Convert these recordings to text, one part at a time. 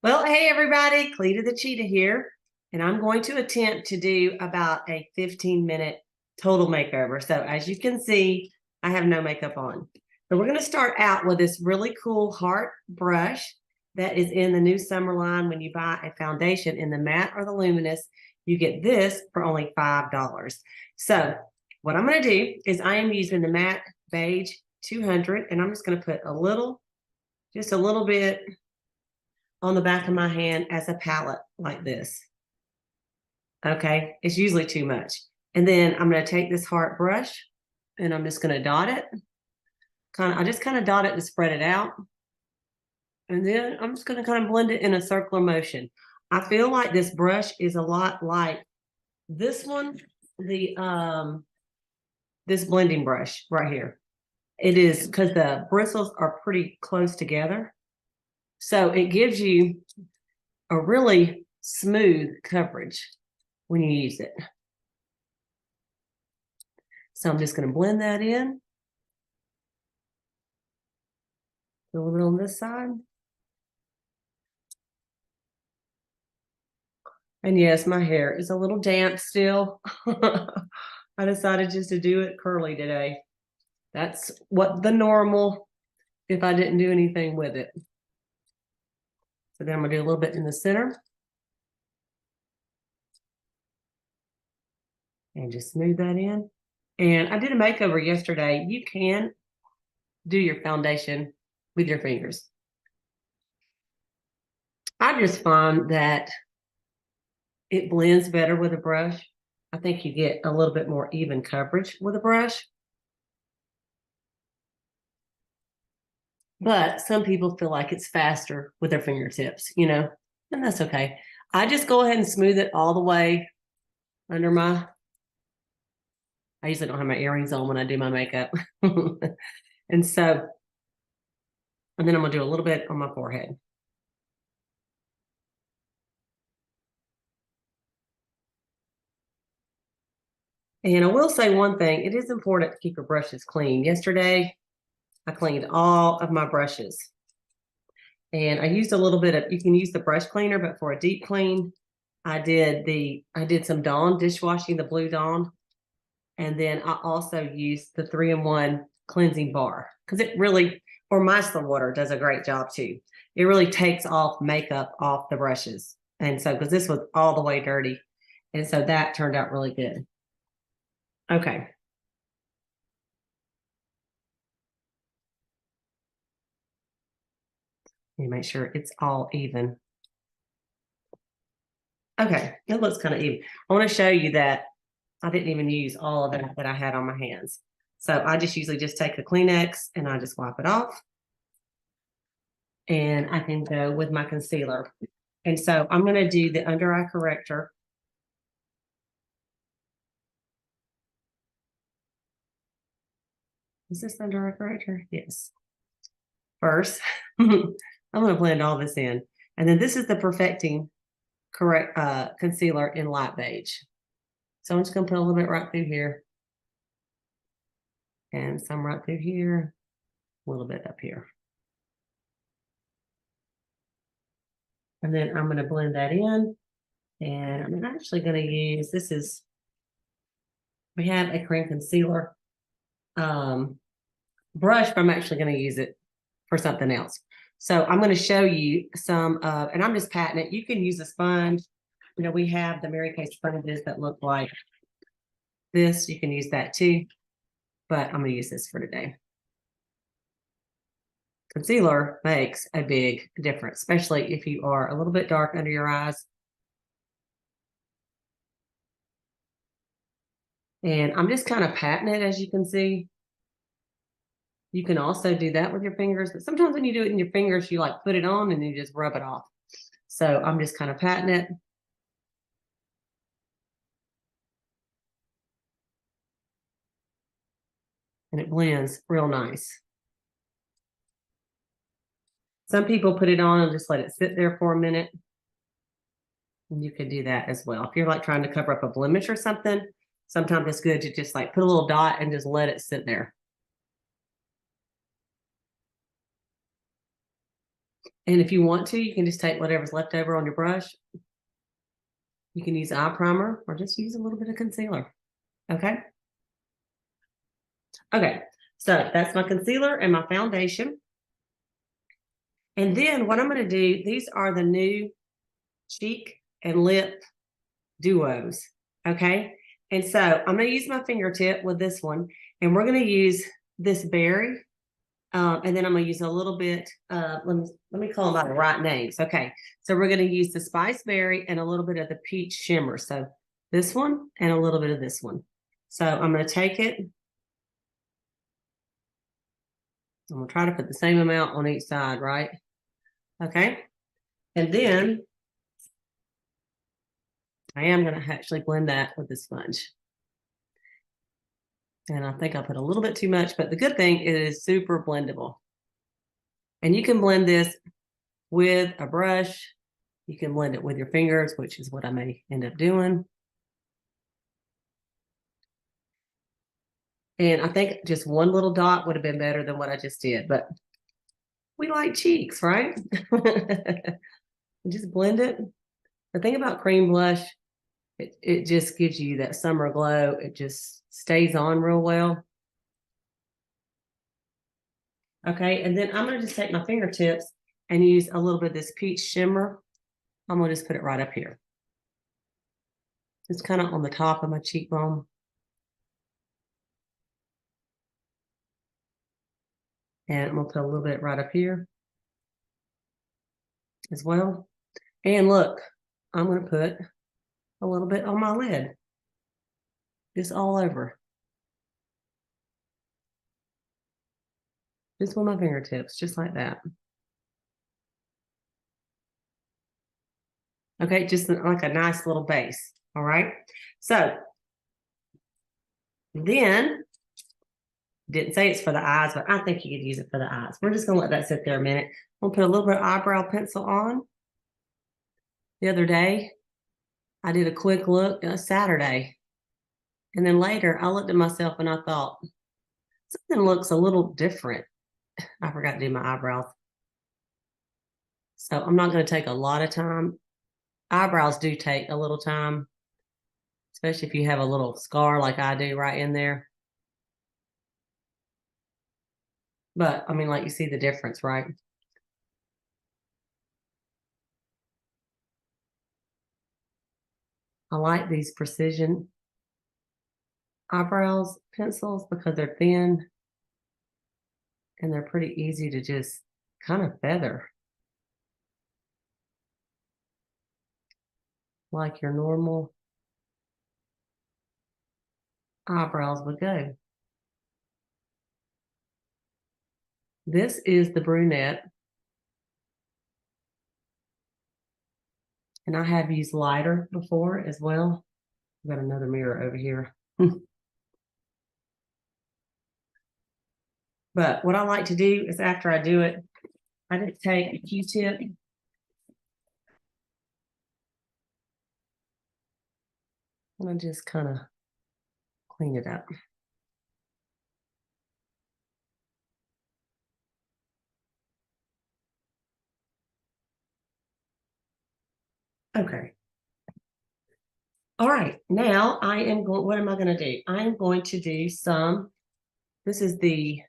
Well, hey everybody, Cleta the Cheetah here, and I'm going to attempt to do about a 15-minute total makeover. So as you can see, I have no makeup on. So we're going to start out with this really cool heart brush that is in the new summer line. When you buy a foundation in the matte or the luminous, you get this for only $5. So what I'm going to do is I am using the matte beige 200, and I'm just going to put just a little bit on the back of my hand as a palette like this. Okay, it's usually too much. And then I'm going to take this heart brush and I'm just going to dot it. I just kind of dot it to spread it out. And then I'm just going to kind of blend it in a circular motion. I feel like this brush is a lot like this one, this blending brush right here. It is because the bristles are pretty close together. So it gives you a really smooth coverage when you use it. So I'm just going to blend that in. A little bit on this side. And yes, my hair is a little damp still. I decided just to do it curly today. That's what the normal if I didn't do anything with it. So then I'm going to do a little bit in the center. And just smooth that in. And I did a makeover yesterday. You can do your foundation with your fingers. I just find that it blends better with a brush. I think you get a little bit more even coverage with a brush. But some people feel like it's faster with their fingertips, and that's okay. I just go ahead and smooth it all the way under I usually don't have my earrings on when I do my makeup. And then I'm gonna do a little bit on my forehead. And I will say one thing, it is important to keep your brushes clean. Yesterday, I cleaned all of my brushes. And I used a little bit of, you can use the brush cleaner, but for a deep clean, I did some Dawn dishwashing, the Blue Dawn. And then I also used the 3-in-1 cleansing bar because it really, or micellar water does a great job too. It really takes off makeup off the brushes. And so, because this was all the way dirty. And so that turned out really good. Okay. Let me make sure it's all even. Okay, it looks kind of even. I want to show you that I didn't even use all of that I had on my hands. So I just usually just take a Kleenex and I just wipe it off. And I can go with my concealer. And so I'm going to do the under eye corrector. Is this under eye corrector? Yes. First, I'm going to blend all this in. And then this is the perfecting concealer in light beige. So I'm just going to put a little bit right through here. And some right through here. A little bit up here. And then I'm going to blend that in. And I'm actually going to use, we have a cream concealer brush, but I'm actually going to use it for something else. So I'm going to show you some, and I'm just patting it. You can use a sponge. We have the Mary Kay sponges that look like this. You can use that too, but I'm going to use this for today. Concealer makes a big difference, especially if you are a little bit dark under your eyes. And I'm just kind of patting it, as you can see. You can also do that with your fingers, but sometimes when you do it in your fingers, you like put it on and you just rub it off. So I'm just kind of patting it. And it blends real nice. Some people put it on and just let it sit there for a minute. And you could do that as well. If you're like trying to cover up a blemish or something, sometimes it's good to just like put a little dot and just let it sit there. And if you want to, you can just take whatever's left over on your brush. You can use eye primer or just use a little bit of concealer. Okay. Okay. So that's my concealer and my foundation. And then what I'm going to do, these are the new cheek and lip duos. Okay. And so I'm going to use my fingertip with this one, and we're going to use this berry. And then I'm going to use a little bit, let me call them by the right names. Okay. So we're going to use the spice berry and a little bit of the peach shimmer. So this one and a little bit of this one. So I'm going to take it. I'm going to try to put the same amount on each side, right? Okay. And then I am going to actually blend that with the sponge. And I think I put a little bit too much, but the good thing is it is super blendable. And you can blend this with a brush. You can blend it with your fingers, which is what I may end up doing. And I think just one little dot would have been better than what I just did, but we like cheeks, right? Just blend it. The thing about cream blush, it just gives you that summer glow. It just stays on real well. Okay, and then I'm going to just take my fingertips and use a little bit of this peach shimmer. I'm going to just put it right up here. It's kind of on the top of my cheekbone. And I'm going to put a little bit right up here as well. And look, I'm going to put a little bit on my lid. Just all over. Just with my fingertips, just like that. Okay, just like a nice little base. All right. So then, didn't say it's for the eyes, but I think you could use it for the eyes. We're just going to let that sit there a minute. We'll put a little bit of eyebrow pencil on. The other day, I did a quick look, Saturday. And then later, I looked at myself and I thought, something looks a little different. I forgot to do my eyebrows. So I'm not going to take a lot of time. Eyebrows do take a little time, especially if you have a little scar like I do right in there. But I mean, like, you see the difference, right? I like these precision eyebrows pencils because they're thin and they're pretty easy to just kind of feather like your normal eyebrows would go. This is the brunette. And I have used lighter before as well. I've got another mirror over here. But what I like to do is after I do it, I just take a Q-tip and I just kind of clean it up. Okay. All right. Now I am going, what am I going to do? I am going to do some, this is the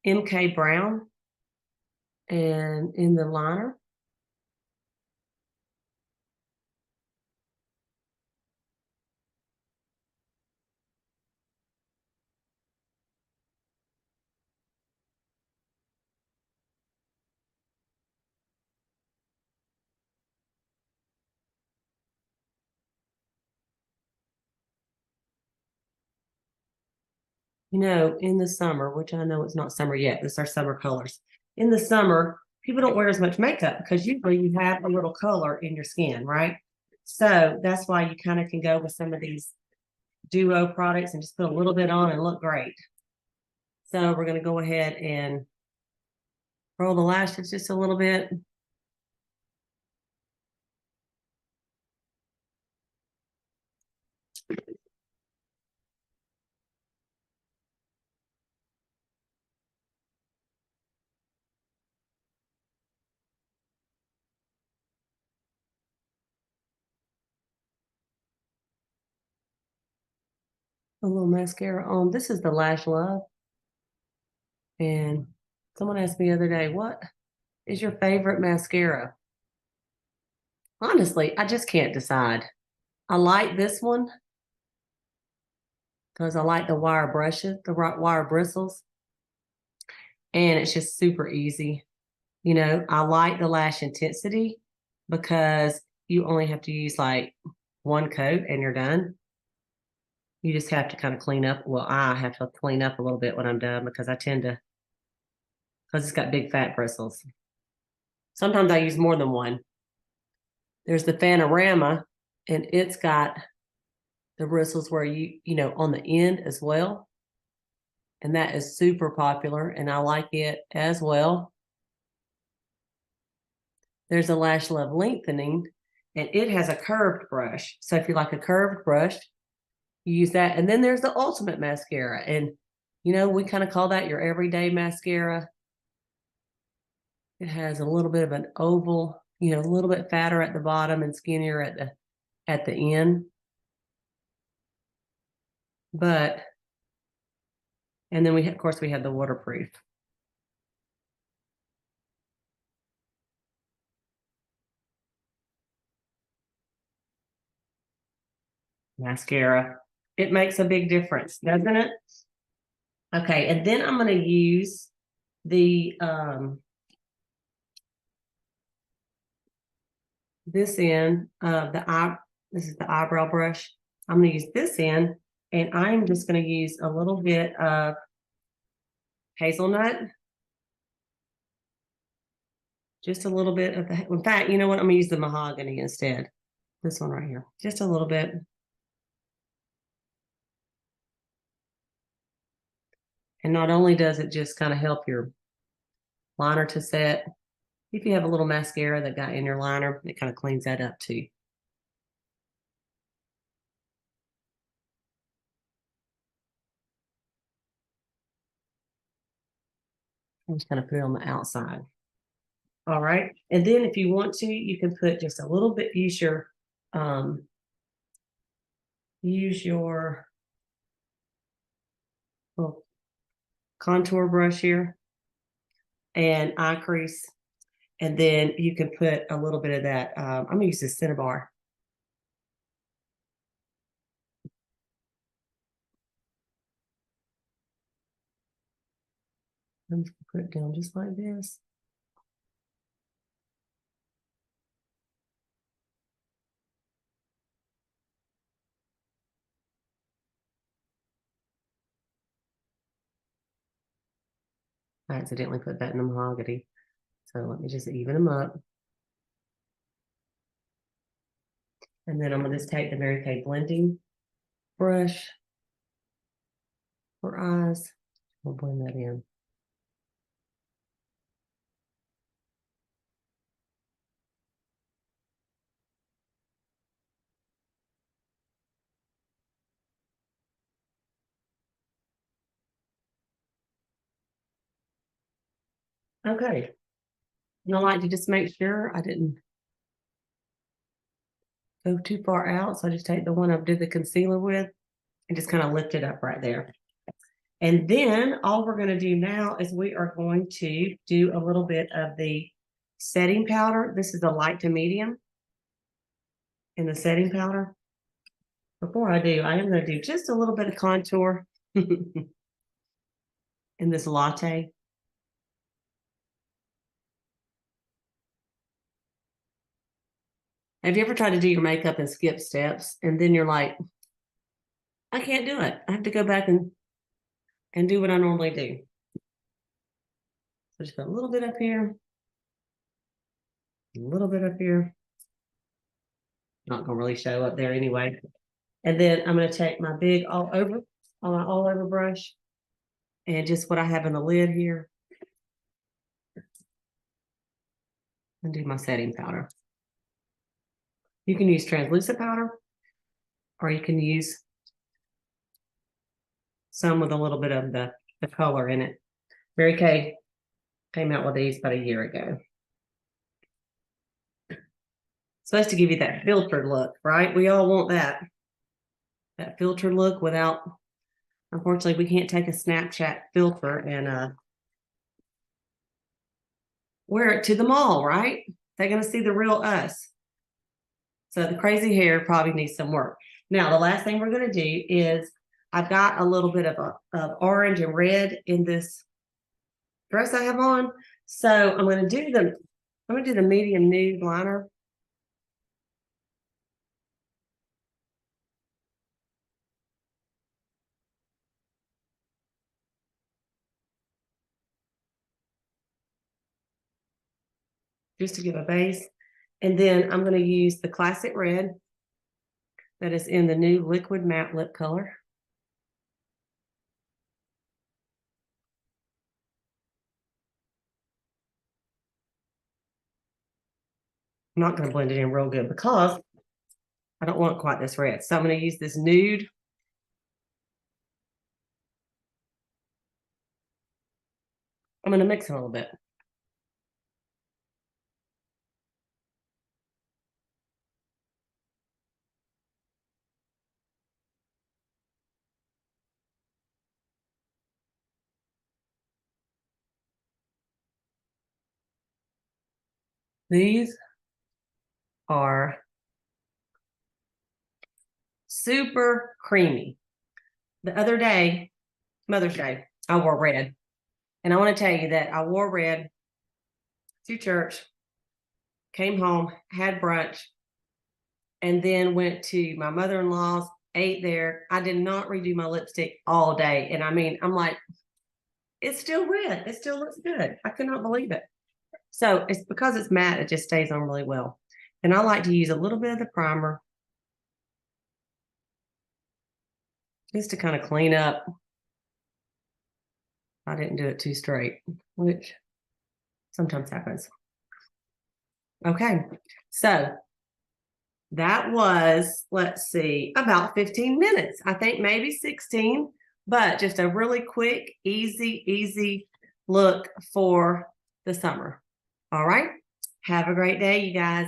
MK Brown and in the liner. You know, in the summer, which I know it's not summer yet, this is our summer colors. In the summer, people don't wear as much makeup because usually you have a little color in your skin, right? So that's why you kind of can go with some of these duo products and just put a little bit on and look great. So we're going to go ahead and roll the lashes just a little bit. a little mascara on. This is the Lash Love. And someone asked me the other day, what is your favorite mascara? Honestly, I just can't decide. I like this one because I like the wire brushes, the wire bristles, and it's just super easy. You know, I like the Lash Intensity because you only have to use like one coat and you're done. You just have to kind of clean up. Well, I have to clean up a little bit when I'm done because I tend to, because it's got big fat bristles. Sometimes I use more than one. There's the Panorama, and it's got the bristles where you know, on the end as well. And that is super popular, and I like it as well. There's a Lash Love Lengthening, and it has a curved brush. So if you like a curved brush, you use that. And then there's the Ultimate Mascara. And, you know, we kind of call that your everyday mascara. It has a little bit of an oval, you know, a little bit fatter at the bottom and skinnier at the end. But, and then of course, we have the waterproof. Mascara. It makes a big difference, doesn't it? Okay, and then I'm going to use the this end of this is the eyebrow brush. I'm going to use this end, and I'm just going to use a little bit of hazelnut. Just a little bit of the, in fact, you know what? I'm going to use the mahogany instead. This one right here. Just a little bit. And not only does it just kind of help your liner to set, if you have a little mascara that got in your liner, it kind of cleans that up too. I'm just going to put it on the outside. All right. And then if you want to, you can put just a little bit, use your little contour brush here and eye crease. And then you can put a little bit of that. I'm going to use this Cinnabar. I'm just going to put it down just like this. I accidentally put that in the mahogany. So let me just even them up. And then I'm going to just take the Mary Kay blending brush for eyes. We'll blend that in. Okay. And I like to just make sure I didn't go too far out. So I just take the one I did the concealer with and just kind of lift it up right there. And then all we're going to do now is we are going to do a little bit of the setting powder. This is a light to medium in the setting powder. Before I do, I am going to do just a little bit of contour in this Latte. Have you ever tried to do your makeup and skip steps? And then you're like, I can't do it. I have to go back and do what I normally do. So just put a little bit up here, a little bit up here. Not gonna really show up there anyway. And then I'm gonna take my big all over brush and just what I have in the lid here and do my setting powder. You can use translucent powder or you can use some with a little bit of the color in it. Mary Kay came out with these about a year ago. Supposed to give you that filtered look, right? We all want that filtered look without Unfortunately, we can't take a Snapchat filter and wear it to the mall, right? They're going to see the real us. So the crazy hair probably needs some work. Now, the last thing we're going to do is I've got a little bit of orange and red in this dress I have on. So I'm going to do the medium nude liner. Just to give a base. And then I'm going to use the classic red that is in the new liquid matte lip color. I'm not going to blend it in real good because I don't want quite this red. So I'm going to use this nude. I'm going to mix it a little bit. These are super creamy. The other day, Mother's Day, I wore red. And I want to tell you that I wore red to church, came home, had brunch, and then went to my mother-in-law's, ate there. I did not redo my lipstick all day. And I mean, I'm like, it's still red. It still looks good. I could not believe it. So it's because it's matte, it just stays on really well. And I like to use a little bit of the primer just to kind of clean up. I didn't do it too straight, which sometimes happens. Okay, so that was, let's see, about 15 minutes. I think maybe 16, but just a really quick, easy look for the summer. All right, have a great day, you guys.